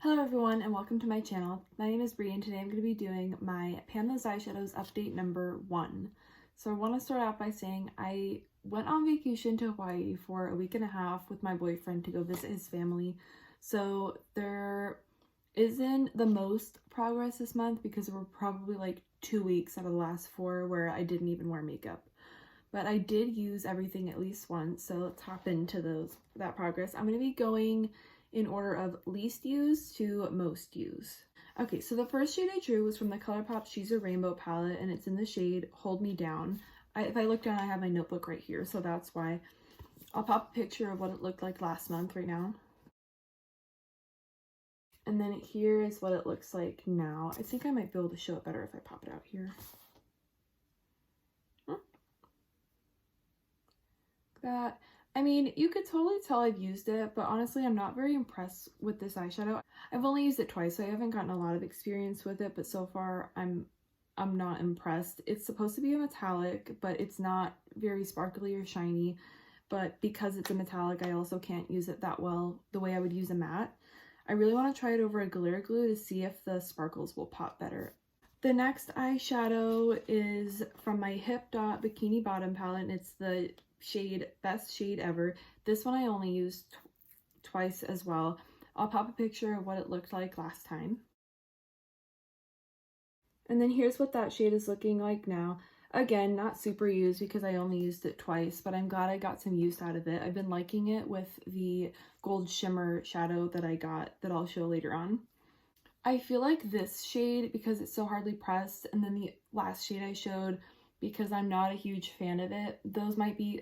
Hello everyone and welcome to my channel. My name is Bree and today I'm going to be doing my Pan Those Eyeshadows update number 1. So I want to start out by saying I went on vacation to Hawaii for a week and a half with my boyfriend to go visit his family. So there isn't the most progress this month because there were probably like 2 weeks out of the last 4 where I didn't even wear makeup. But I did use everything at least once, so let's hop into that progress. I'm going to be going in order of least used to most used. Okay, so the first shade I drew was from the Colourpop She's a Rainbow palette, and it's in the shade Hold Me Down. If I look down, I have my notebook right here, so that's why. I'll pop a picture of what it looked like last month right now. And then here is what it looks like now. I think I might be able to show it better if I pop it out here. That. I mean, you could totally tell I've used it, but honestly, I'm not very impressed with this eyeshadow. I've only used it twice, so I haven't gotten a lot of experience with it, but so far I'm not impressed. It's supposed to be a metallic, but it's not very sparkly or shiny. But because it's a metallic, I also can't use it that well the way I would use a matte. I really want to try it over a glitter glue to see if the sparkles will pop better. The next eyeshadow is from my Hipdot Bikini Bottom palette, and it's the shade Best Shade Ever. This one I only used twice as well. I'll pop a picture of what it looked like last time. And then here's what that shade is looking like now. Again, not super used because I only used it twice, but I'm glad I got some use out of it. I've been liking it with the gold shimmer shadow that I got that I'll show later on. I feel like this shade, because it's so hardly pressed, and then the last shade I showed, because I'm not a huge fan of it, those might be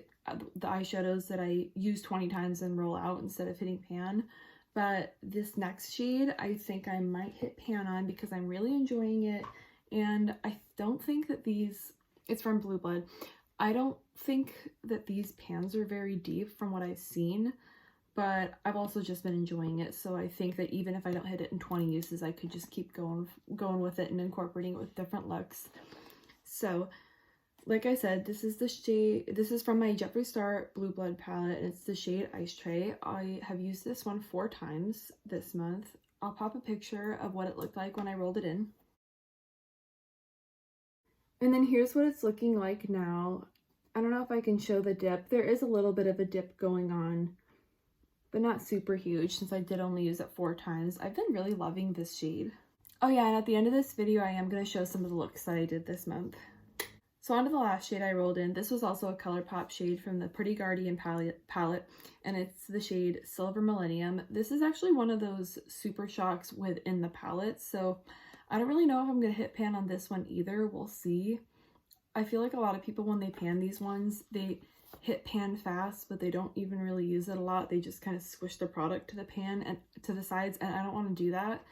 the eyeshadows that I use 20 times and roll out instead of hitting pan. But this next shade, I think I might hit pan on because I'm really enjoying it. And I don't think that it's from Blue Blood. I don't think that these pans are very deep from what I've seen, but I've also just been enjoying it. So I think that even if I don't hit it in 20 uses, I could just keep going with it and incorporating it with different looks. So like I said, this is the shade, this is from my Jeffree Star Blue Blood palette, and it's the shade Ice Tray. I have used this one 4 times this month. I'll pop a picture of what it looked like when I rolled it in. And then here's what it's looking like now. I don't know if I can show the dip. There is a little bit of a dip going on, but not super huge since I did only use it 4 times. I've been really loving this shade. Oh yeah, and at the end of this video, I am going to show some of the looks that I did this month. So on to the last shade I rolled in. This was also a Colourpop shade from the Pretty Guardian palette, and it's the shade Silver Millennium. This is actually one of those super shocks within the palette, so I don't really know if I'm going to hit pan on this one either. We'll see. I feel like a lot of people, when they pan these ones, they hit pan fast, but they don't even really use it a lot. They just kind of squish the product to the pan and to the sides, and I don't want to do that.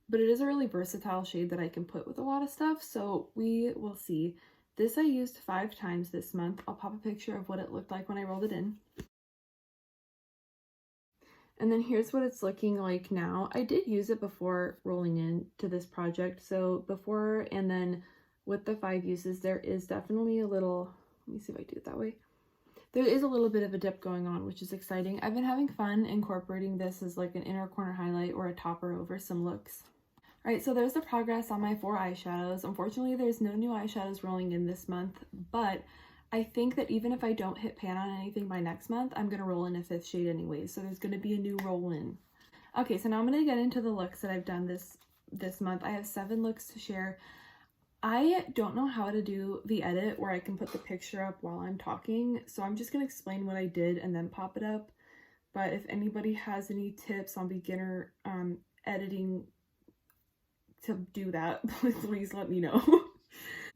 But it is a really versatile shade that I can put with a lot of stuff, so we will see. This I used 5 times this month. I'll pop a picture of what it looked like when I rolled it in. And then here's what it's looking like now. I did use it before rolling into this project, so before and then with the 5 uses, there is definitely a little, let me see if I do it that way. There is a little bit of a dip going on, which is exciting. I've been having fun incorporating this as like an inner corner highlight or a topper over some looks. Alright, so there's the progress on my 4 eyeshadows. Unfortunately, there's no new eyeshadows rolling in this month, but I think that even if I don't hit pan on anything by next month, I'm going to roll in a 5th shade anyways, so there's going to be a new roll in. Okay, so now I'm going to get into the looks that I've done this month. I have 7 looks to share. I don't know how to do the edit where I can put the picture up while I'm talking, so I'm just going to explain what I did and then pop it up. But if anybody has any tips on beginner editing to do that, please let me know.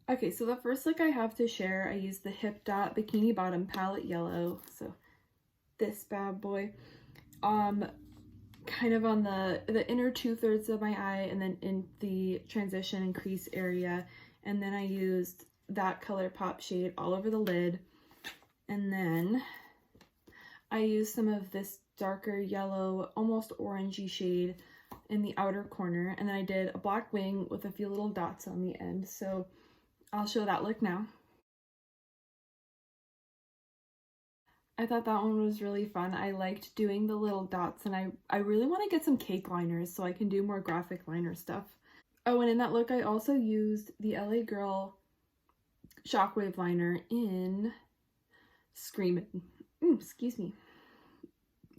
Okay, so the first look I have to share, I used the Hipdot Bikini Bottom palette yellow, so this bad boy, kind of on the inner 2/3 of my eye, and then in the transition and crease area, and then I used that Colourpop shade all over the lid, and then I used some of this darker yellow, almost orangey shade in the outer corner, and then I did a black wing with a few little dots on the end, so I'll show that look now. I thought that one was really fun. I liked doing the little dots, and I really want to get some cake liners so I can do more graphic liner stuff. Oh, and in that look, I also used the LA Girl Shockwave liner in Screamin'. Excuse me.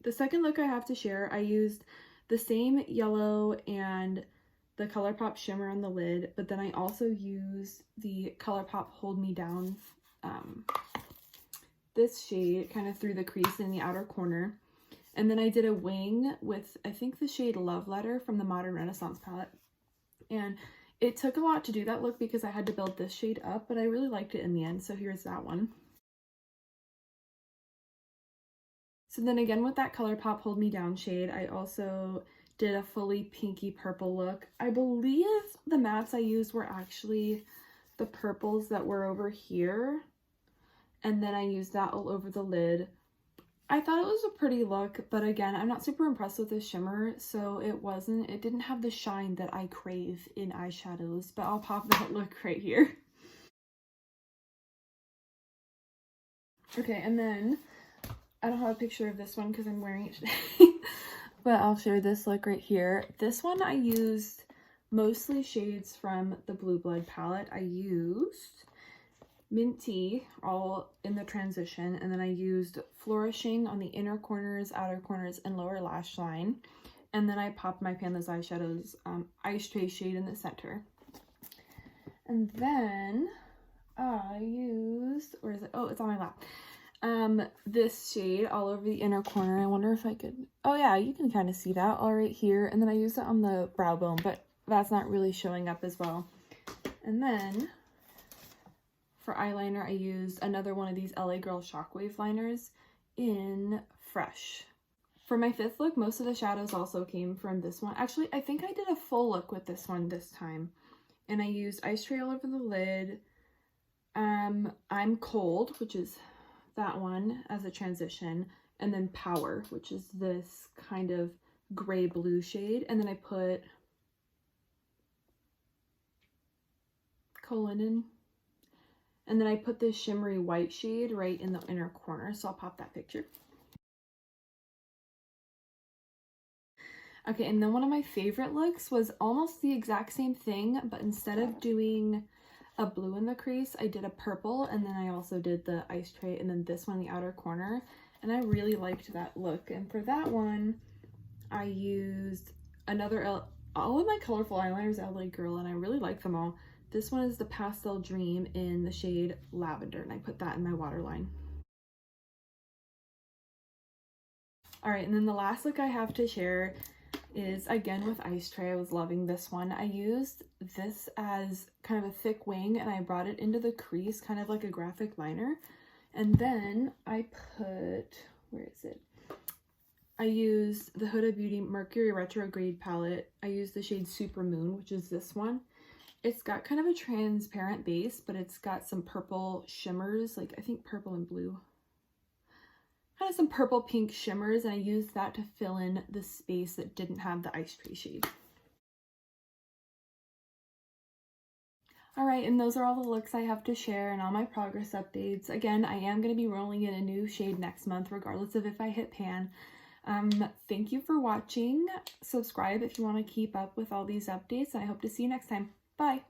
The second look I have to share, I used the same yellow and the Colourpop shimmer on the lid, but then I also used the Colourpop Hold Me Down, this shade kind of through the crease in the outer corner. And then I did a wing with, I think, the shade Love Letter from the Modern Renaissance palette. And it took a lot to do that look because I had to build this shade up, but I really liked it in the end, so here's that one. So then again with that Colourpop Hold Me Down shade, I also did a fully pinky purple look. I believe the mattes I used were actually the purples that were over here, and then I used that all over the lid. I thought it was a pretty look, but again, I'm not super impressed with this shimmer, so it didn't have the shine that I crave in eyeshadows, but I'll pop that look right here. Okay, and then I don't have a picture of this one because I'm wearing it today, but I'll share this look right here. This one I used mostly shades from the Blue Blood palette. I used Minty all in the transition, and then I used Flourishing on the inner corners, outer corners, and lower lash line. And then I popped my Pandas Eyeshadows Ice Tray shade in the center. And then I used, where is it? Oh, it's on my lap. This shade all over the inner corner. I wonder if I could, oh yeah, you can kind of see that all right here. And then I used it on the brow bone, but that's not really showing up as well. And then for eyeliner, I used another one of these LA Girl Shockwave liners in Fresh. For my fifth look, most of the shadows also came from this one. Actually, I think I did a full look with this one this time. And I used Ice Tray all over the lid. I'm Cold, which is that one as a transition. And then Power, which is this kind of gray blue shade. And then I put Colinin. And then I put this shimmery white shade right in the inner corner, so I'll pop that picture. Okay, and then one of my favorite looks was almost the exact same thing, but instead of doing a blue in the crease, I did a purple, and then I also did the Ice Tray, and then this one in the outer corner, and I really liked that look. And for that one, I used all of my colorful eyeliners LA Girl, and I really like them all. This one is the Pastel Dream in the shade Lavender, and I put that in my waterline. All right, and then the last look I have to share is again with Ice Tray. I was loving this one. I used this as kind of a thick wing, and I brought it into the crease, kind of like a graphic liner. And then I put, where is it? I used the Huda Beauty Mercury Retrograde palette. I used the shade Super Moon, which is this one. It's got kind of a transparent base, but it's got some purple shimmers, like I think purple and blue. Kind of some purple pink shimmers, and I used that to fill in the space that didn't have the Ice Tray shade. All right, and those are all the looks I have to share and all my progress updates. Again, I am going to be rolling in a new shade next month, regardless of if I hit pan. Thank you for watching. Subscribe if you want to keep up with all these updates, and I hope to see you next time. Bye!